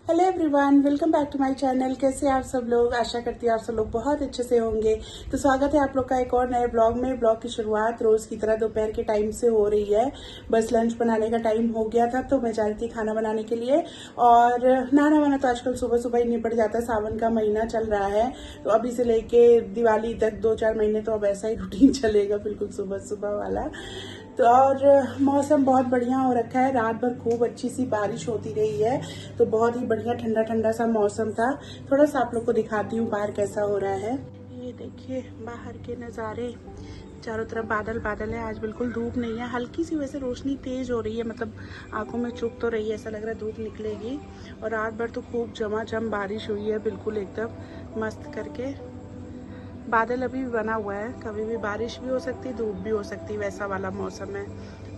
Hello everyone, welcome back to my channel. कैसे आप सब लोग? आशा करती हूँ आप सब लोग बहुत अच्छे से होंगे। तो स्वागत है आप लोग का एक और नए ब्लॉग में। ब्लॉग की शुरुआत रोज की तरह दोपहर के टाइम से हो रही है। बस लंच बनाने का टाइम हो गया था तो मैं जा रही थी खाना बनाने के लिए। और नहाना वाना तो आजकल सुबह सुबह ही निपट जाता है। सावन का महीना चल रहा है तो अभी से लेके दिवाली तक 2-4 महीने तो अब ऐसा ही रूटीन चलेगा, बिल्कुल सुबह सुबह वाला। तो और मौसम बहुत बढ़िया हो रखा है। रात भर खूब अच्छी सी बारिश होती रही है तो बहुत ही बढ़िया ठंडा ठंडा सा मौसम था। थोड़ा सा आप लोग को दिखाती हूँ बाहर कैसा हो रहा है। ये देखिए बाहर के नज़ारे, चारों तरफ बादल बादल है। आज बिल्कुल धूप नहीं है, हल्की सी वैसे रोशनी तेज हो रही है, मतलब आंखों में चुभ तो रही है, ऐसा लग रहा है धूप निकलेगी। और रात भर तो खूब झमाझम बारिश हुई है, बिल्कुल एकदम मस्त करके। बादल अभी भी बना हुआ है, कभी भी बारिश भी हो सकती, धूप भी हो सकती, वैसा वाला मौसम है।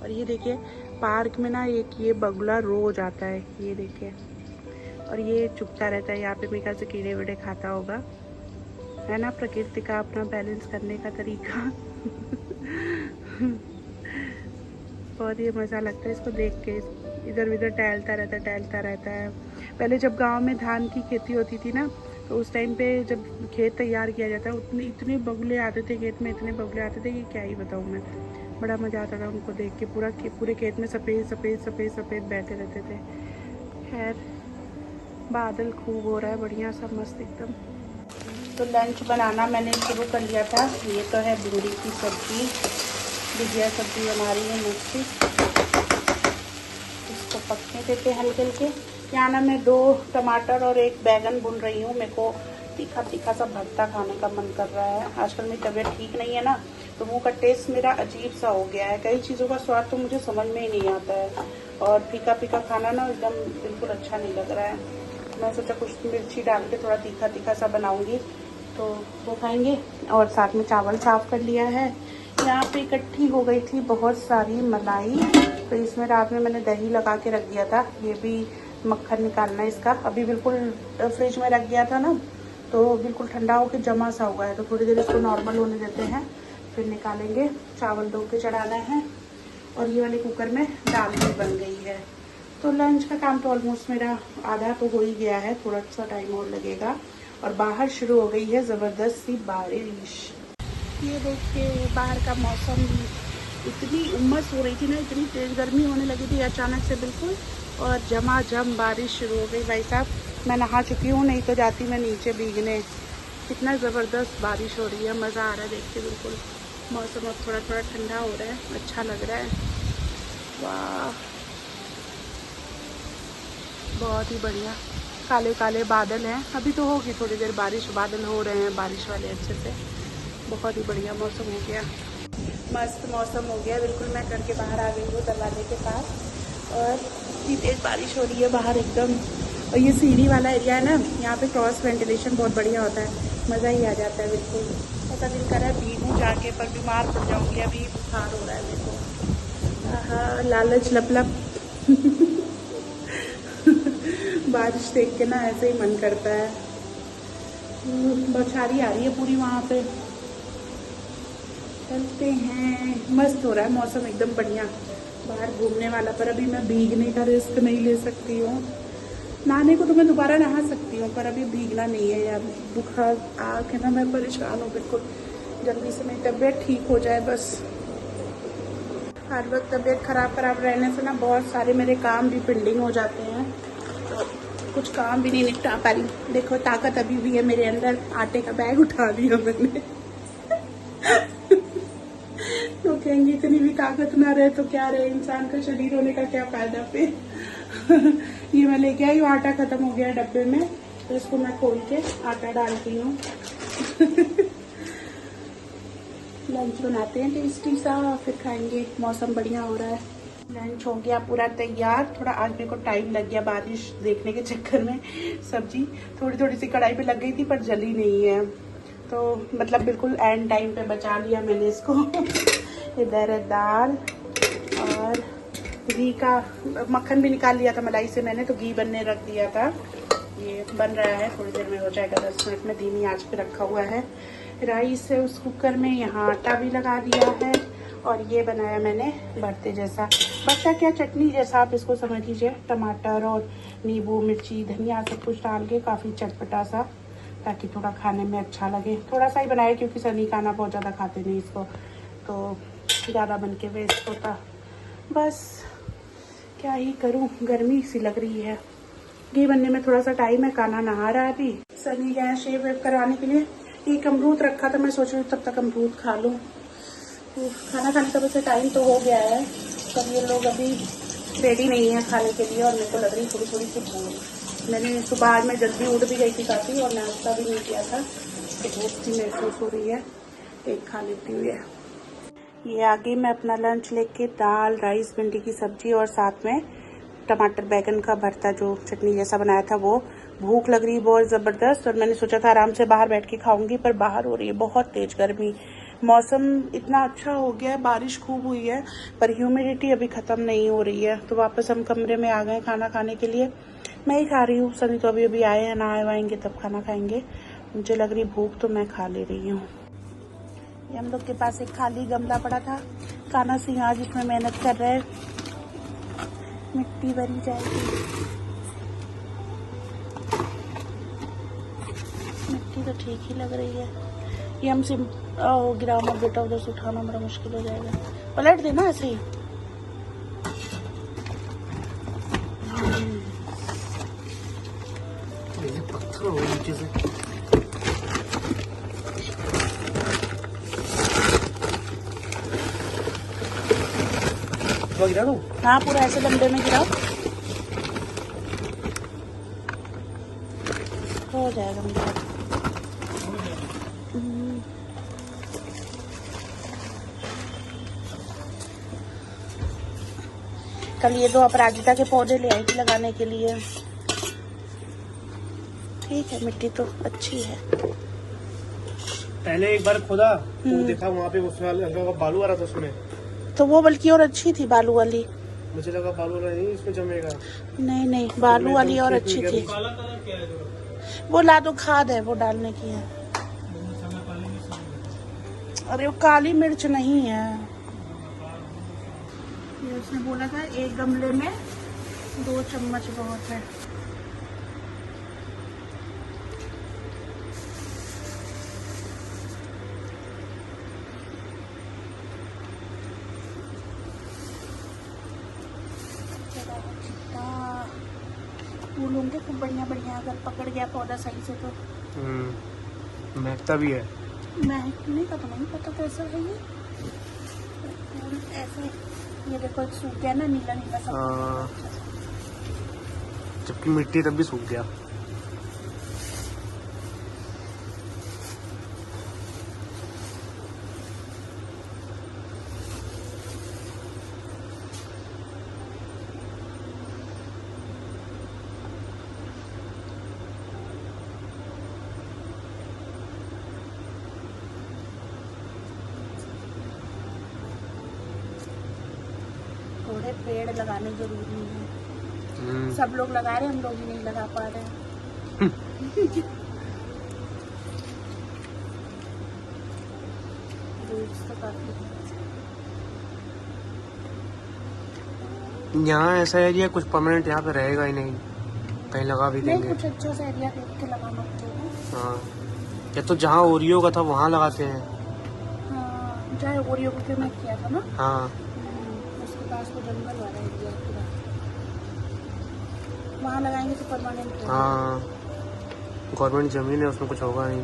और ये देखिए पार्क में ना एक ये बगुला रोज आता है, ये देखिए। और ये चुपता रहता है यहाँ पे, मेरे ख्याल से कीड़े वीड़े खाता होगा, है ना। प्रकृति का अपना बैलेंस करने का तरीका। बहुत ही मज़ा लगता है इसको देख के। इधर उधर टहलता रहता है। पहले जब गांव में धान की खेती होती थी ना, तो उस टाइम पे जब खेत तैयार किया जाता है इतने बगुले आते थे खेत में, इतने बगुले आते थे कि क्या ही बताऊँ मैं। बड़ा मज़ा आता था उनको देख के। पूरे खेत में सफ़ेद सफ़ेद सफ़ेद सफ़ेद बैठे रहते थे। खैर बादल खूब हो रहा है, बढ़िया सा मस्त एकदम। तो लंच बनाना मैंने शुरू कर लिया था। ये तो है भिंडी की सब्जी, भुजिया सब्जी बना रही है मिर्ची। इसको पकने देते हल्के हल्के। यहाँ ना मैं 2 टमाटर और 1 बैगन भून रही हूँ। मेरे को तीखा तीखा सा भरता खाने का मन कर रहा है। आजकल मेरी तबीयत ठीक नहीं है ना, तो मुँह का टेस्ट मेरा अजीब सा हो गया है। कई चीज़ों का स्वाद तो मुझे समझ में ही नहीं आता है, और फीका फीका खाना ना एकदम बिल्कुल अच्छा नहीं लग रहा है। मैं सोचा कुछ मिर्ची डाल के थोड़ा तीखा तीखा सा बनाऊंगी तो वो खाएंगे। और साथ में चावल साफ कर लिया है। यहाँ पे इकट्ठी हो गई थी बहुत सारी मलाई, तो इसमें रात में मैंने दही लगा के रख दिया था। ये भी मक्खन निकालना है इसका। अभी बिल्कुल फ्रिज में रख दिया था ना, तो बिल्कुल ठंडा होकर जमा सा हुआ है, तो थोड़ी देर इसको नॉर्मल होने देते हैं, फिर निकालेंगे। चावल धो के चढ़ाना है। और ये वाले कुकर में दाल भी बन गई है। तो लंच का काम तो ऑलमोस्ट मेरा आधा तो हो ही गया है, थोड़ा सा टाइम और लगेगा। और बाहर शुरू हो गई है ज़बरदस्त सी बारिश। ये देखिए बाहर का मौसम, इतनी उमस हो रही थी ना, इतनी तेज़ गर्मी होने लगी थी अचानक से बिल्कुल, और झमाझम बारिश शुरू हो गई। भाई साहब मैं नहा चुकी हूँ, नहीं तो जाती मैं नीचे भीगने। कितना ज़बरदस्त बारिश हो रही है, मज़ा आ रहा है देख के। बिल्कुल मौसम अब थोड़ा थोड़ा ठंडा हो रहा है, अच्छा लग रहा है। वाह बहुत ही बढ़िया। काले काले बादल हैं, अभी तो होगी थोड़ी देर बारिश। बादल हो रहे हैं बारिश वाले अच्छे से। बहुत ही बढ़िया मौसम हो गया, मस्त मौसम हो गया बिल्कुल। मैं घर के बाहर आ गई हूँ दरवाजे के पास, और इतनी तेज़ बारिश हो रही है बाहर एकदम। और ये सीढ़ी वाला एरिया है ना, यहाँ पे क्रॉस वेंटिलेशन बहुत बढ़िया होता है, मज़ा ही आ जाता है बिल्कुल। ऐसा दिल कर रहा है भीगूँ जाके, पर बीमार पड़ जाऊँगी। अभी बुखार हो रहा है मेरे को। हाँ लालच लप बारिश देख के ना ऐसे ही मन करता है। बौछारी आ रही है पूरी वहाँ पे। चलते हैं, मस्त हो रहा है मौसम एकदम बढ़िया, बाहर घूमने वाला। पर अभी मैं भीगने का रिस्क नहीं ले सकती हूँ। नहाने को तो मैं दोबारा नहा सकती हूँ, पर अभी भीगना नहीं है यार। बुखार आके ना मैं परेशान हूँ बिल्कुल। जल्दी से मेरी तबीयत ठीक हो जाए बस। हर वक्त तबीयत खराब रहने से ना बहुत सारे मेरे काम भी पेंडिंग हो जाते हैं, तो कुछ काम भी नहीं निपटा पा रही। देखो ताकत अभी भी है मेरे अंदर, आटे का बैग उठा दिया मैंने। तो कहेंगे इतनी भी ताकत ना रहे तो क्या रहे, इंसान का शरीर होने का क्या फायदा फिर। ये मैं लेके आई हूँ, आटा खत्म हो गया डब्बे में, तो इसको मैं खोल के आटा डालती हूँ। लंच बनाते हैं टेस्टी सा, फिर खाएंगे। मौसम बढ़िया हो रहा है। लंच हो गया पूरा तैयार। थोड़ा आज मेरे को टाइम लग गया बारिश देखने के चक्कर में। सब्जी थोड़ी थोड़ी सी कढ़ाई पे लग गई थी पर जली नहीं है, तो मतलब बिल्कुल एंड टाइम पे बचा लिया मैंने इसको। इधर है दाल, और घी का मक्खन भी निकाल लिया था मलाई से मैंने, तो घी बनने रख दिया था। ये बन रहा है, थोड़ी देर में हो जाएगा, 10 मिनट में। धीमी आंच पे रखा हुआ है। राइस है उस कुकर में, यहाँ आटा भी लगा दिया है। और ये बनाया मैंने भरते जैसा, भरता क्या चटनी जैसा आप इसको समझ लीजिए। टमाटर और नींबू मिर्ची धनिया सब कुछ डाल के काफ़ी चटपटा सा, ताकि थोड़ा खाने में अच्छा लगे। थोड़ा सा ही बनाया क्योंकि सनी खाना बहुत ज़्यादा खाते नहीं इसको, तो ज़्यादा बन के वेस्ट होता। बस क्या ही करूं, गर्मी सी लग रही है। घी बनने में थोड़ा सा टाइम है। काना नहा रहा है अभी, सनी गया शेव वेव करवाने के लिए। एक अमरूद रखा था, मैं सोच रही हूँ तब तक अमरूद खा लूँ। तो खाना खाने का वैसे टाइम तो हो गया है, पर ये लोग अभी रेडी नहीं है खाने के लिए और मेरे को लग रही थोड़ी थोड़ी सी भूख। मैंने सुबह आज मैं जल्दी उठ भी गई थी काफ़ी और नाश्ता भी नहीं किया था, तो भूख सी महसूस हो रही है। एक खा लेती हुई है। ये आगे मैं अपना लंच लेके दाल राइस भिंडी की सब्जी और साथ में टमाटर बैगन का भरता जो चटनी जैसा बनाया था वो। भूख लग रही है बहुत ज़बरदस्त और मैंने सोचा था आराम से बाहर बैठ के खाऊंगी, पर बाहर हो रही है बहुत तेज़ गर्मी। मौसम इतना अच्छा हो गया है, बारिश खूब हुई है, पर ह्यूमिडिटी अभी ख़त्म नहीं हो रही है। तो वापस हम कमरे में आ गए खाना खाने के लिए। मैं ही खा रही हूँ, सनी तो अभी आए हैं, ना आएंगे तब खाना खाएंगे। मुझे लग रही भूख तो मैं खा ले रही हूँ। ये हम लोग के पास एक खाली गमला पड़ा था, काना सिंह आज इसमें मेहनत कर रहे हैं। मिट्टी भरी जाएगी, मिट्टी तो ठीक ही लग रही है। ये हम सिम गिराव मत बेटा, उधर से उठाना बड़ा मुश्किल हो जाएगा। पलट देना ऐसे ही। ये पत्थर हो नीचे से। गिरा दो। हाँ पूरा ऐसे लंबे में गिराओ, हो जाएगा मुझे। कल ये दो अपराजिता के पौधे ले आई थी लगाने के लिए। ठीक है, मिट्टी तो अच्छी है। पहले एक बार खोदा तो देखा वहाँ पे उसमें हल्का बालू आ रहा था उसमें, तो वो बल्कि और अच्छी थी बालू वाली। मुझे लगा बालू वाला नहीं इसमें जमेगा। नहीं नहीं, बालू वाली और अच्छी थी। वो ला दो, खाद है वो डालने की है। अरे वो काली मिर्च नहीं है, ये उसने बोला था एक गमले में 2 चम्मच बहुत है। फूल होंगे खूब बढ़िया बढ़िया, अगर पकड़ गया पौधा सही से तो। महकता भी है। महकने का तो नहीं पता कैसा है ये फूल। ऐसे ये देखो एक सूख गया ना, नीला नीला सब, जबकि मिट्टी तब भी सूख गया। थोड़े पेड़ लगाने जरूरी है। सब लोग लगा रहे हैं, हम लोग ही नहीं लगा पा रहे हैं। यहाँ ऐसा एरिया कुछ परमानेंट यहाँ पे रहेगा ही नहीं, कहीं लगा भी देंगे। कुछ अच्छा सा एरिया देख के लगाना पड़ेगा। हाँ, या तो जहाँ ओरियो का था वहाँ लगाते हैं। हाँ, जहाँ ओरियो को मैं किया था ना। हाँ, उसके पास तो जंगल वाला एरिया पूरा, वहाँ लगाएंगे तो परमानेंट। हाँ, गवर्नमेंट जमीन है, उसमें कुछ होगा नहीं।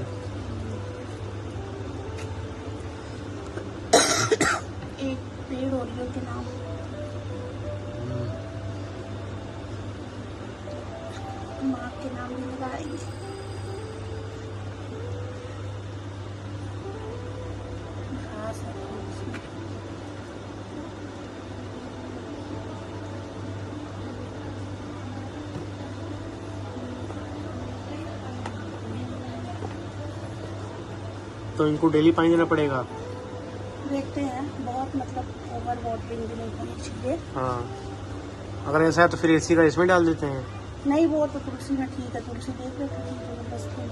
एक पेड़ ओरियो के नाम माँ के नाम भी लगाएंगे। घास है उसमें। तो इनको डेली पानी देना पड़ेगा। देखते हैं, बहुत मतलब ओवर वाटरिंग भी नहीं होनी चाहिए। हाँ, अगर ऐसा है तो फिर एसी का इसमें डाल देते हैं। नहीं, वो तो तुलसी में ठीक है, तुलसी देख रहे थे बस फूल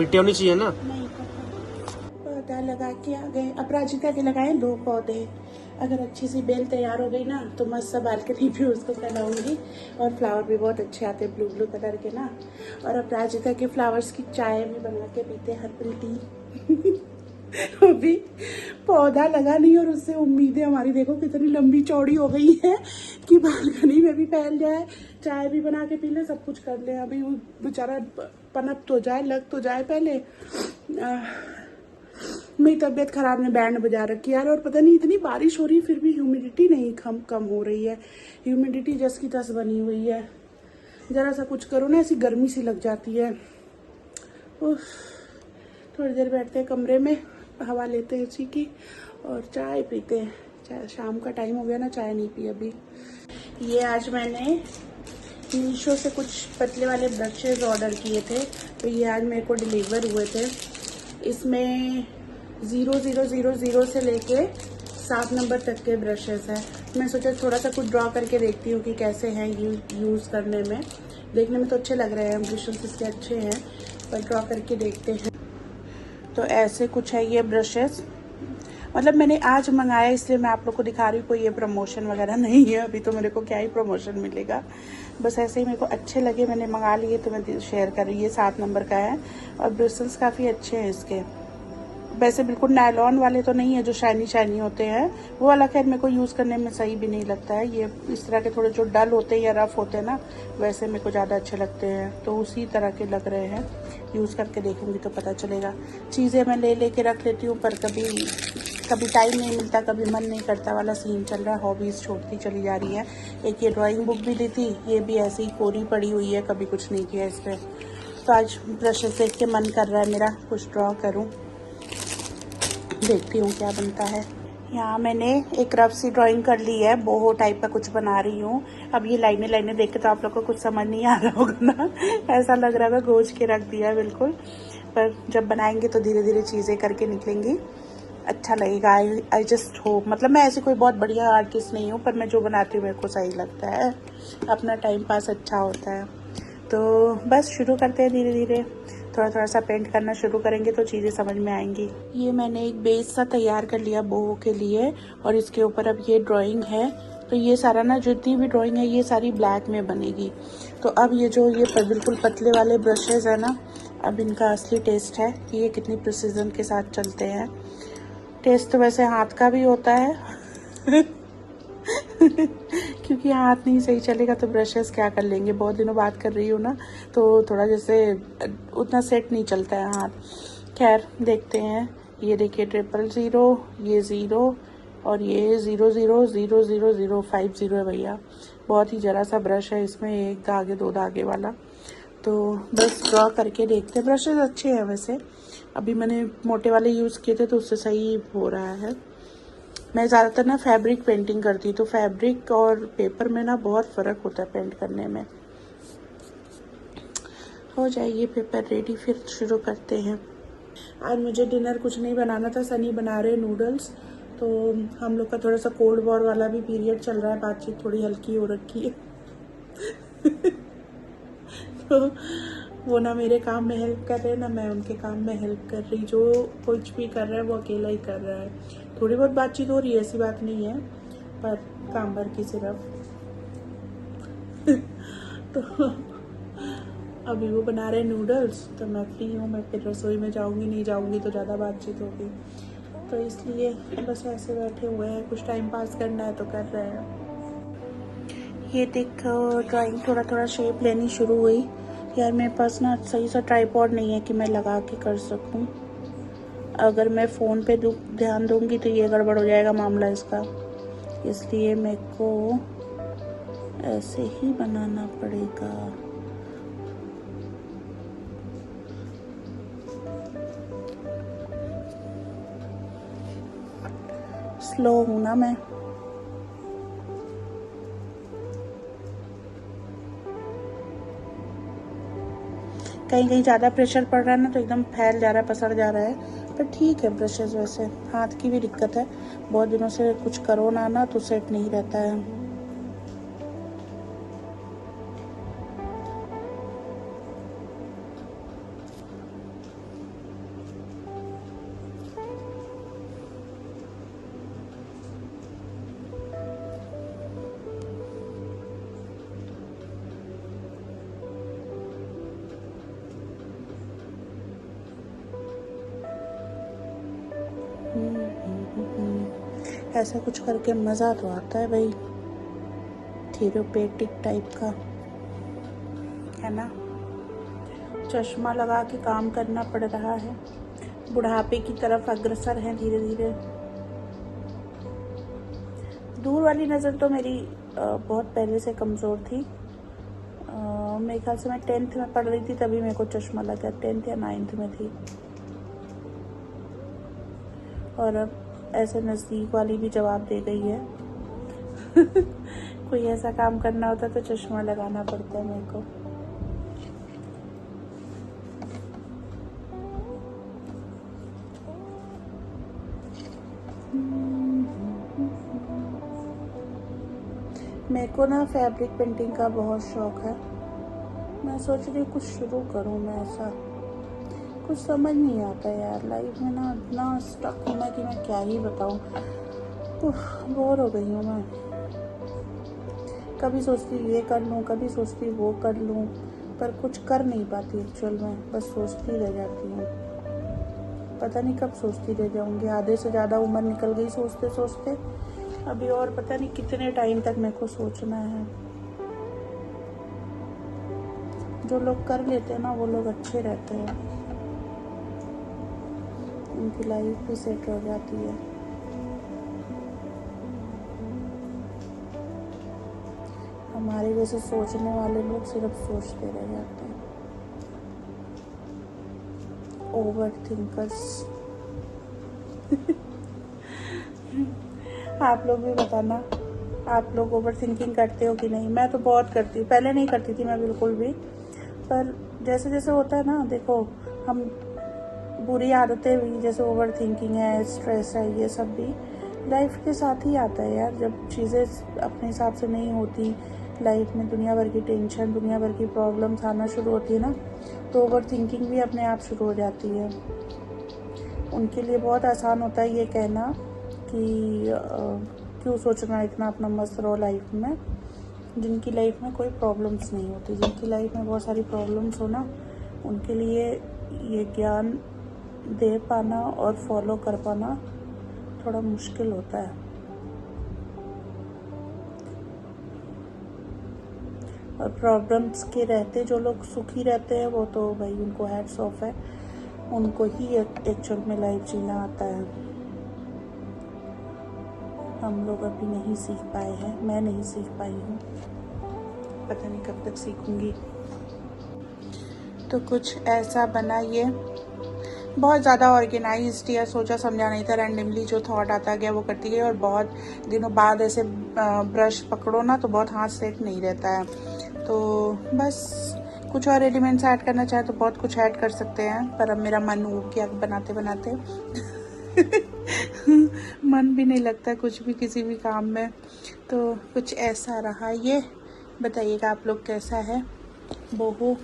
मिट्टी होनी चाहिए ना। नहीं पौधा लगा के आ गए। अपराजिता के लगाए 2 पौधे। अगर अच्छी सी बेल तैयार हो गई ना तो मस्त सा बालकनी भी उसको फैलाऊंगी। और फ्लावर भी बहुत अच्छे आते हैं, ब्लू ब्लू कलर के ना। और अपराजिता के फ्लावर्स की चाय भी बना के पीते हैं, हर्बल टी। अभी पौधा लगा नहीं और उससे उम्मीदें हमारी देखो कितनी लंबी चौड़ी हो गई है कि बालकनी में भी फैल जाए, चाय भी बना के पी ले, सब कुछ कर ले। अभी वो बेचारा पनप तो जाए, लग तो जाए पहले। मेरी तबीयत खराब ने बैंड बजा रखी यार। और पता नहीं इतनी बारिश हो रही है फिर भी ह्यूमिडिटी नहीं कम हो रही है। ह्यूमिडिटी जस की तस बनी हुई है। जरा सा कुछ करो ना ऐसी गर्मी सी लग जाती है। उफ, थोड़ी देर बैठते हैं कमरे में, हवा लेते हैं एसी की और चाय पीते हैं। चाय शाम का टाइम हो गया ना, चाय नहीं पी अभी। ये आज मैंने मीशो से कुछ पतले वाले ब्रशेज ऑर्डर किए थे, तो ये आज मेरे को डिलीवर हुए थे। इसमें 0000 से लेके 7 नंबर तक के ब्रशेस हैं। मैं सोचा थोड़ा सा कुछ ड्रॉ करके देखती हूँ कि कैसे हैं यूज़ करने में। देखने में तो अच्छे लग रहे हैं, ब्रशेस इसके अच्छे हैं, पर ड्रॉ करके देखते हैं। तो ऐसे कुछ है ये ब्रशेस। मतलब मैंने आज मंगाया इसलिए मैं आप लोग को दिखा रही हूँ, कोई ये प्रमोशन वगैरह नहीं है। अभी तो मेरे को क्या ही प्रमोशन मिलेगा, बस ऐसे ही मेरे को अच्छे लगे मैंने मंगा लिए तो मैं शेयर कर रही हूँ। ये 7 नंबर का है और ब्रिसल्स काफ़ी अच्छे हैं इसके। वैसे बिल्कुल नायलॉन वाले तो नहीं है जो शाइनी होते हैं, वो वाला खैर मेरे को यूज़ करने में सही भी नहीं लगता है। ये इस तरह के थोड़े जो डल होते हैं या रफ होते हैं ना, वैसे मेरे को ज़्यादा अच्छे लगते हैं। तो उसी तरह के लग रहे हैं, यूज़ करके देखूंगी तो पता चलेगा। चीज़ें मैं ले के रख लेती हूँ, पर कभी टाइम नहीं मिलता, कभी मन नहीं करता वाला सीन चल रहा है। हॉबीज़ छोड़ती चली जा रही है। एक ये ड्राइंग बुक भी दी थी, ये भी ऐसे ही कोरी पड़ी हुई है, कभी कुछ नहीं किया इस पर। तो आज ब्रशेस देख के मन कर रहा है मेरा कुछ ड्रॉ करूँ, देखती हूँ क्या बनता है। यहाँ मैंने एक रफ सी ड्राइंग कर ली है, बोहो टाइप का कुछ बना रही हूँ। अब ये लाइनें देख के तो आप लोग को कुछ समझ नहीं आ रहा होगा ना, ऐसा लग रहा है गोज के रख दिया बिल्कुल। पर जब बनाएंगे तो धीरे धीरे चीज़ें करके निकलेंगी, अच्छा लगेगा। आई जस्ट होप, मतलब मैं ऐसी कोई बहुत बढ़िया आर्टिस्ट नहीं हूँ, पर मैं जो बनाती हूँ मेरे को सही लगता है, अपना टाइम पास अच्छा होता है। तो बस शुरू करते हैं धीरे धीरे, थोड़ा सा पेंट करना शुरू करेंगे तो चीज़ें समझ में आएंगी। ये मैंने एक बेस सा तैयार कर लिया बोहो के लिए, और इसके ऊपर अब ये ड्राइंग है। तो ये सारा ना जितनी भी ड्राइंग है ये सारी ब्लैक में बनेगी। तो अब ये जो ये बिल्कुल पतले वाले ब्रशेज़ है ना, अब इनका असली टेस्ट है कि ये कितनी प्रिसीजन के साथ चलते हैं। टेस्ट तो वैसे हाथ का भी होता है क्योंकि हाथ नहीं सही चलेगा तो ब्रशेस क्या कर लेंगे। बहुत दिनों बात कर रही हूँ ना, तो थोड़ा जैसे उतना सेट नहीं चलता है हाथ। खैर देखते हैं। ये देखिए 000, ये 0 और ये 000050 है भैया। बहुत ही जरा सा ब्रश है, इसमें 1 धागे 2 धागे वाला। तो बस ड्रॉ करके देखते हैं। ब्रशेस अच्छे हैं वैसे, अभी मैंने मोटे वाले यूज़ किए थे तो उससे सही हो रहा है। मैं ज़्यादातर ना फैब्रिक पेंटिंग करती हूँ, तो फैब्रिक और पेपर में ना बहुत फ़र्क होता है पेंट करने में। हो जाएगी पेपर रेडी, फिर शुरू करते हैं। आज मुझे डिनर कुछ नहीं बनाना था, सनी बना रहे नूडल्स। तो हम लोग का थोड़ा सा कोल्ड वॉर वाला भी पीरियड चल रहा है, बातचीत थोड़ी हल्की हो रखी है तो वो ना मेरे काम में हेल्प कर रहे हैं, ना मैं उनके काम में हेल्प कर रही। जो कुछ भी कर रहा है वो अकेला ही कर रहा है। थोड़ी बहुत बातचीत हो रही है, ऐसी बात नहीं है, पर काम भर की सिर्फ तो अभी वो बना रहे नूडल्स, तो मैं फ्री हूँ। मैं फिर रसोई में जाऊँगी, नहीं जाऊँगी तो ज़्यादा बातचीत होगी, तो इसलिए बस ऐसे बैठे हुए हैं। कुछ टाइम पास करना है तो कर रहे हैं। ये देखो ड्राइंग थोड़ा शेप लेनी शुरू हुई। यार मेरे पास ना सही सा ट्राइपॉड नहीं है कि मैं लगा के कर सकूं। अगर मैं फ़ोन पे ध्यान दूंगी तो ये गड़बड़ हो जाएगा मामला इसका, इसलिए मेरे को ऐसे ही बनाना पड़ेगा। स्लो हूँ ना मैं। कहीं ज़्यादा प्रेशर पड़ रहा है ना तो एकदम फैल जा रहा है, पसर जा रहा है। पर ठीक है, ब्रशेज़ वैसे हाथ की भी दिक्कत है, बहुत दिनों से कुछ करो ना तो सेट नहीं रहता है। ऐसा कुछ करके मज़ा तो आता है भाई, थेरेपेटिक टाइप का है ना। चश्मा लगा के काम करना पड़ रहा है, बुढ़ापे की तरफ अग्रसर है धीरे धीरे। दूर वाली नज़र तो मेरी बहुत पहले से कमज़ोर थी। मेरे ख्याल से मैं 10th में पढ़ रही थी तभी मेरे को चश्मा लगा, 10th या 9th में थी। और अब ऐसे नज़दीक वाली भी जवाब दे गई है। कोई ऐसा काम करना होता तो चश्मा लगाना पड़ता है मेरे को। मेरे को ना फैब्रिक पेंटिंग का बहुत शौक है। मैं सोच रही हूँ कुछ शुरू करूँ मैं ऐसा। कुछ समझ नहीं आता यार, लाइफ में ना इतना स्टक हूँ मैं कि मैं क्या ही बताऊँ। बोर हो गई हूँ मैं। कभी सोचती ये कर लूँ, कभी सोचती वो कर लूँ, पर कुछ कर नहीं पाती एक्चुअल में, बस सोचती रह जाती हूँ। पता नहीं कब सोचती रह जाऊँगी। आधे से ज़्यादा उम्र निकल गई सोचते सोचते। अभी और पता नहीं कितने टाइम तक मेरे को सोचना है। जो लोग कर लेते हैं ना वो लोग अच्छे रहते हैं, उनकी लाइफ भी सेट हो जाती है। हमारे जैसे सोचने वाले लोग सिर्फ सोचते रह जाते हैं। Over thinkers. आप लोग भी बताना, आप लोग ओवर थिंकिंग करते हो कि नहीं। मैं तो बहुत करती हूँ, पहले नहीं करती थी मैं बिल्कुल भी, पर जैसे जैसे होता है ना, देखो हम बुरी आदतें भी, जैसे ओवर थिंकिंग है, स्ट्रेस है, ये सब भी लाइफ के साथ ही आता है यार। जब चीज़ें अपने हिसाब से नहीं होती लाइफ में, दुनिया भर की टेंशन, दुनिया भर की प्रॉब्लम्स आना शुरू होती है ना, तो ओवर थिंकिंग भी अपने आप शुरू हो जाती है। उनके लिए बहुत आसान होता है ये कहना कि क्यों सोचना इतना, अपना मस्त रहो लाइफ में। जिनकी लाइफ में कोई प्रॉब्लम्स नहीं होती, जिनकी लाइफ में बहुत सारी प्रॉब्लम्स हो ना, उनके लिए ये ज्ञान दे पाना और फॉलो कर पाना थोड़ा मुश्किल होता है। और प्रॉब्लम्स के रहते जो लोग सुखी रहते हैं वो तो भाई उनको हैट्स ऑफ है, उनको ही एक्चुअल में लाइफ जीना आता है। हम लोग अभी नहीं सीख पाए हैं, मैं नहीं सीख पाई हूँ, पता नहीं कब तक सीखूंगी। तो कुछ ऐसा बना ये, बहुत ज़्यादा ऑर्गेनाइज्ड या सोचा समझा नहीं था, रैंडमली जो थॉट आता गया वो करती गई। और बहुत दिनों बाद ऐसे ब्रश पकड़ो ना तो बहुत हाथ सेट नहीं रहता है, तो बस कुछ और एलिमेंट्स ऐड करना चाहे तो बहुत कुछ ऐड कर सकते हैं, पर अब मेरा मन उब गया बनाते बनाते। मन भी नहीं लगता कुछ भी किसी भी काम में। तो कुछ ऐसा रहा ये। बताइएगा आप लोग कैसा है। बोहो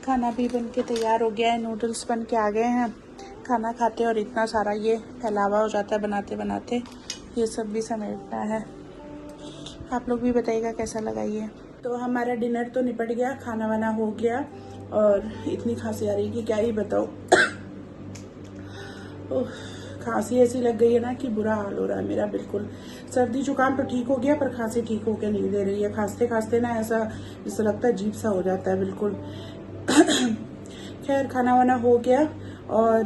खाना भी बन के तैयार हो गया है, नूडल्स बन के आ गए हैं। खाना खाते और इतना सारा ये फैलावा हो जाता है बनाते बनाते, ये सब भी समेटना है। आप लोग भी बताइएगा कैसा लगा ये। तो हमारा डिनर तो निपट गया, खाना वाना हो गया, और इतनी खांसी आ रही कि क्या ही बताओ। खांसी ऐसी लग गई है ना कि बुरा हाल हो रहा है मेरा बिल्कुल। सर्दी जुकाम तो ठीक हो गया, पर खांसी ठीक होके नहीं दे रही है। खांसते खांसते ना ऐसा जैसा लगता है अजीब सा हो जाता है बिल्कुल। खैर खाना वाना हो गया और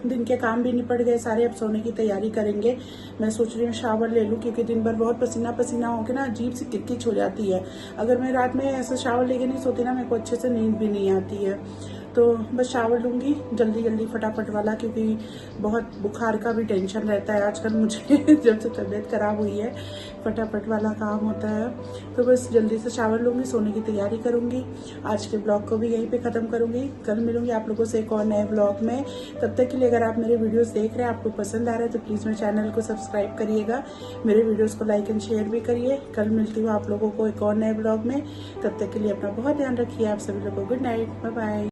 दिन के काम भी निपट गए सारे। अब सोने की तैयारी करेंगे। मैं सोच रही हूँ शावर ले लूँ, क्योंकि दिन भर बहुत पसीना पसीना होकर ना अजीब सी किचकिच हो जाती है। अगर मैं रात में ऐसा शावर लेके नहीं सोती ना, मेरे को अच्छे से नींद भी नहीं आती है। तो बस शावर लूँगी जल्दी जल्दी फटाफट वाला, क्योंकि बहुत बुखार का भी टेंशन रहता है आजकल मुझे। जब से तबीयत खराब हुई है फटाफट वाला काम होता है। तो बस जल्दी से शावर लूँगी, सोने की तैयारी करूँगी। आज के ब्लॉग को भी यहीं पे ख़त्म करूँगी। कल मिलूँगी आप लोगों से एक और नए ब्लॉग में। तब तक के लिए अगर आप मेरे वीडियोस देख रहे हैं, आपको पसंद आ रहा है, तो प्लीज़ मेरे चैनल को सब्सक्राइब करिएगा, मेरे वीडियोस को लाइक एंड शेयर भी करिए। कल मिलती हूँ आप लोगों को एक और नए ब्लॉग में। तब तक के लिए अपना बहुत ध्यान रखिए। आप सभी लोगों को गुड नाइट, बाय बाय।